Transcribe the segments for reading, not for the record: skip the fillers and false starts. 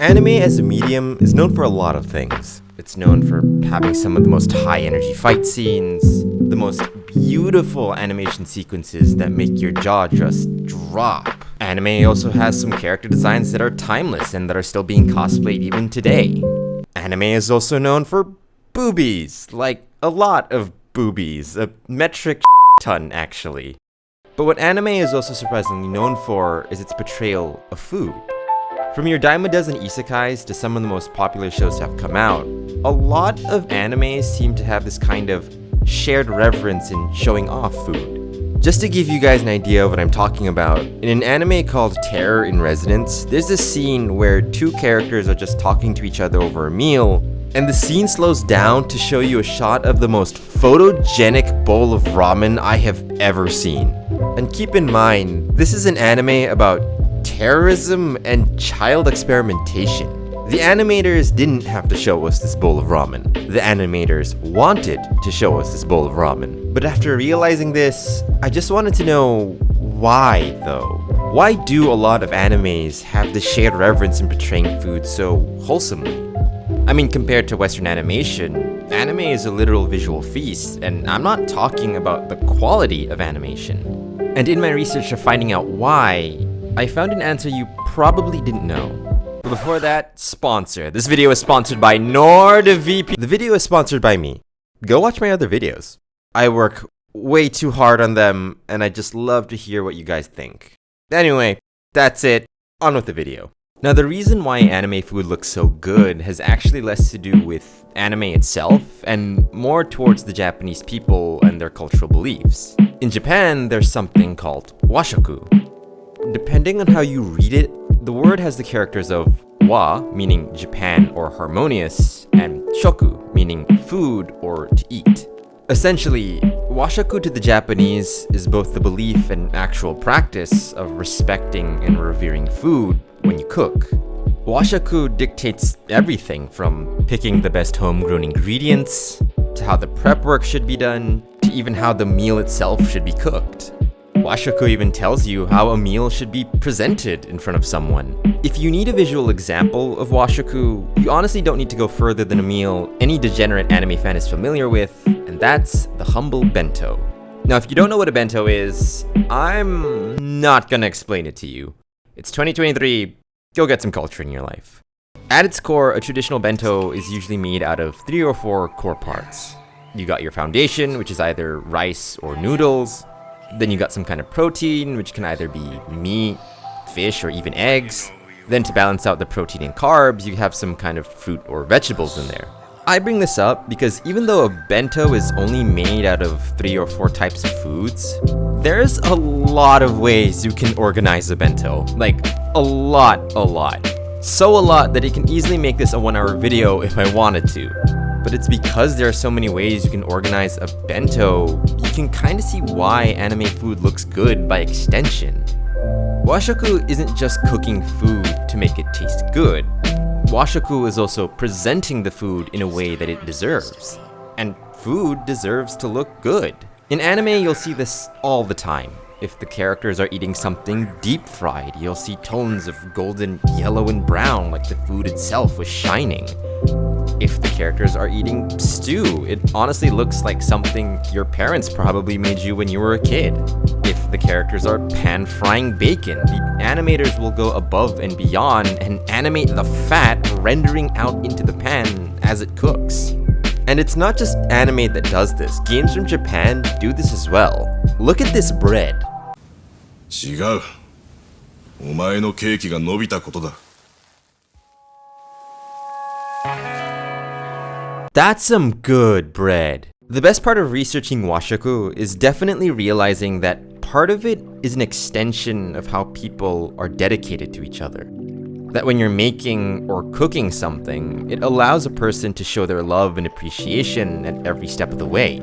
Anime as a medium is known for a lot of things. It's known for having some of the most high-energy fight scenes, the most beautiful animation sequences that make your jaw just drop. Anime also has some character designs that are timeless and that are still being cosplayed even today. Anime is also known for boobies, like a lot of boobies, a metric ton actually. But what anime is also surprisingly known for is its portrayal of food. From your dime a dozen isekais to some of the most popular shows to have come out, a lot of animes seem to have this kind of shared reverence in showing off food. Just to give you guys an idea of what I'm talking about, in an anime called Terror in Residence, there's this scene where two characters are just talking to each other over a meal, and the scene slows down to show you a shot of the most photogenic bowl of ramen I have ever seen. And keep in mind, this is an anime about terrorism and child experimentation. The animators didn't have to show us this bowl of ramen. The animators wanted to show us this bowl of ramen. But after realizing this, I just wanted to know why though? Why do a lot of animes have this shared reverence in portraying food so wholesomely? I mean, compared to Western animation, anime is a literal visual feast, and I'm not talking about the quality of animation. And in my research of finding out why, I found an answer you probably didn't know. But before that, sponsor. This video is sponsored by NordVPN. The video is sponsored by me. Go watch my other videos. I work way too hard on them, and I just love to hear what you guys think. Anyway, that's it. On with the video. Now, the reason why anime food looks so good has actually less to do with anime itself and more towards the Japanese people and their cultural beliefs. In Japan, there's something called washoku. Depending on how you read it, the word has the characters of wa, meaning Japan or harmonious, and shoku, meaning food or to eat. Essentially, washoku to the Japanese is both the belief and actual practice of respecting and revering food when you cook. Washoku dictates everything from picking the best homegrown ingredients, to how the prep work should be done, to even how the meal itself should be cooked. Washoku even tells you how a meal should be presented in front of someone. If you need a visual example of washoku, you honestly don't need to go further than a meal any degenerate anime fan is familiar with, and that's the humble bento. Now, if you don't know what a bento is, I'm not gonna explain it to you. It's 2023, go get some culture in your life. At its core, a traditional bento is usually made out of 3 or 4 core parts. You got your foundation, which is either rice or noodles. Then you got some kind of protein, which can either be meat, fish, or even eggs. Then to balance out the protein and carbs, you have some kind of fruit or vegetables in there. I bring this up because even though a bento is only made out of 3 or 4 types of foods, there's a lot of ways you can organize a bento. Like, a lot. So a lot that it can easily make this a 1-hour video if I wanted to. But it's because there are so many ways you can organize a bento, you can kind of see why anime food looks good by extension. Washoku isn't just cooking food to make it taste good. Washoku is also presenting the food in a way that it deserves. And food deserves to look good. In anime, you'll see this all the time. If the characters are eating something deep fried, you'll see tones of golden yellow and brown like the food itself was shining. If the characters are eating stew, it honestly looks like something your parents probably made you when you were a kid. If the characters are pan-frying bacon, the animators will go above and beyond and animate the fat rendering out into the pan as it cooks. And it's not just anime that does this. Games from Japan do this as well. Look at this bread. 違う。お前のケーキが伸びたことだ。That's some good bread. The best part of researching washoku is definitely realizing that part of it is an extension of how people are dedicated to each other. That when you're making or cooking something, it allows a person to show their love and appreciation at every step of the way.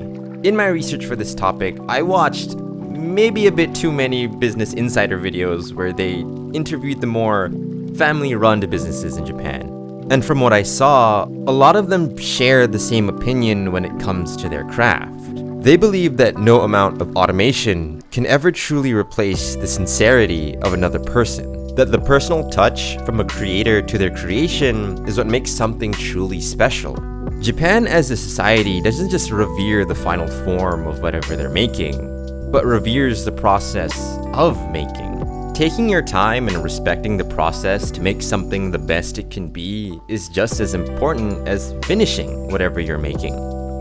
In my research for this topic, I watched maybe a bit too many Business Insider videos where they interviewed the more family-run businesses in Japan. And from what I saw, a lot of them share the same opinion when it comes to their craft. They believe that no amount of automation can ever truly replace the sincerity of another person. That the personal touch from a creator to their creation is what makes something truly special. Japan as a society doesn't just revere the final form of whatever they're making, but reveres the process of making. Taking your time and respecting the process to make something the best it can be is just as important as finishing whatever you're making.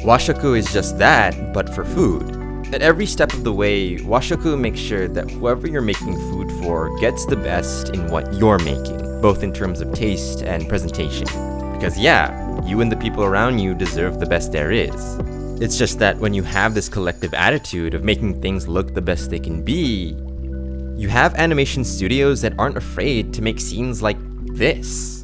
Washoku is just that, but for food. At every step of the way, Washoku makes sure that whoever you're making food for gets the best in what you're making, both in terms of taste and presentation. Because yeah, you and the people around you deserve the best there is. It's just that when you have this collective attitude of making things look the best they can be, you have animation studios that aren't afraid to make scenes like this.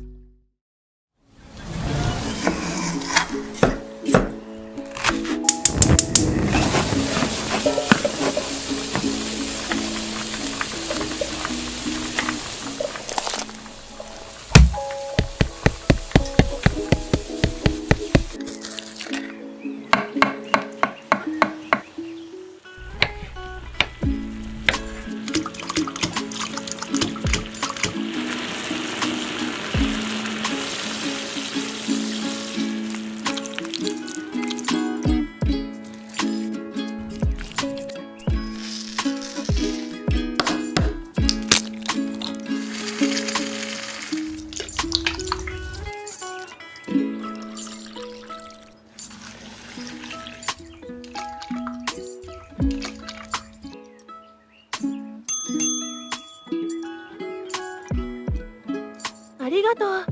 ありがとう。